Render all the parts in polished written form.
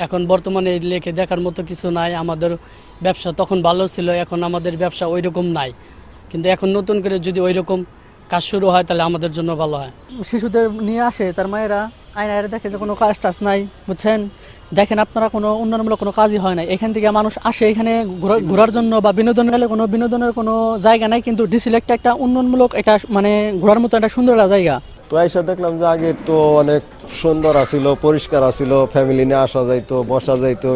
এখন বর্তমানে এই লেকে দেখার মতো কিছু নাই। আমাদের ব্যবসা তখন ভালো ছিল, এখন আমাদের ব্যবসা ওই রকম নাই। কিন্তু এখন নতুন করে যদি ওই রকম কাজ শুরু হয় তাহলে আমাদের জন্য ভালো হয়। শিশুদের নিয়ে আসে তার মায়েরা, আয়নায় দেখে যে কোনো কাজ টাজ নাই, বুঝছেন। দেখেন আপনারা কোনো উন্নয়নমূলক কোনো কাজই হয় না। এখান থেকে মানুষ আসে এখানে ঘোরার জন্য বা বিনোদন গেলে কোনো বিনোদনের কোনো জায়গা নাই, কিন্তু ডিসি লেকটা একটা উন্নয়নমূলক, এটা মানে ঘোরার মতো একটা সুন্দর একটা জায়গা। তো আইসা দেখলাম যে আগে তো অনেক সুন্দর আছিল, পরিষ্কার আছিল, ফ্যামিলি নিয়ে আসা যাইতো, বসা যাইতো।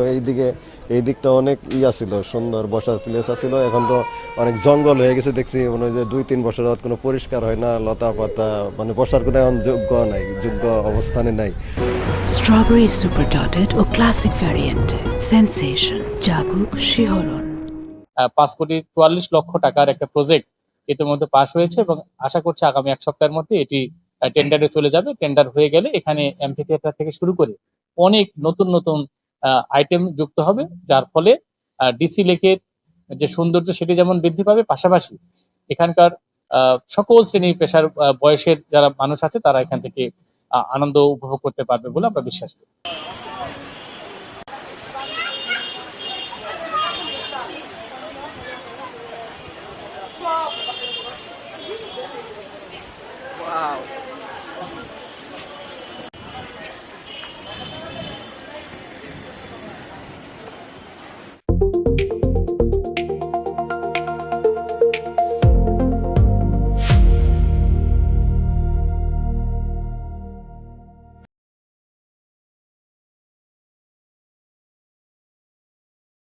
এই দিকটা অনেক ছিল, সুন্দর বসার প্লেস আছিল। এখন তো অনেক জঙ্গল হয়ে গেছে দেখছি, মনে হয় যে 2-3 বছর কোনো পরিষ্কার হয় না, লতা পাতা, মানে বসার কোনো এখন যোগ্য অবস্থানে নাই। স্ট্রবেরি সুপার ডটেড ও ক্লাসিক ভ্যারিয়েন্টে সেন্সেশন জাগুক শিহরণ। 5,44,00,000 টাকার একটা প্রজেক্ট ইতিমধ্যে পাশ হয়েছে এবং আশা করছি আগামী 1 সপ্তাহের মধ্যে এটি টেন্ডারে চলে যাবে। টেন্ডার হয়ে গেলে এখানে অ্যাম্ফি থিয়েটার থেকে শুরু করে অনেক নতুন নতুন আইটেম যুক্ত হবে, যার ফলে ডিসি লেকের যে সৌন্দর্য সেটি যেমন বৃদ্ধি পাবে, পাশাপাশি এখানকার সকল শ্রেণী পেশার বয়সের যারা মানুষ আছে তারা এখান থেকে আনন্দ উপভোগ করতে পারবে বলে আমরা বিশ্বাস করি।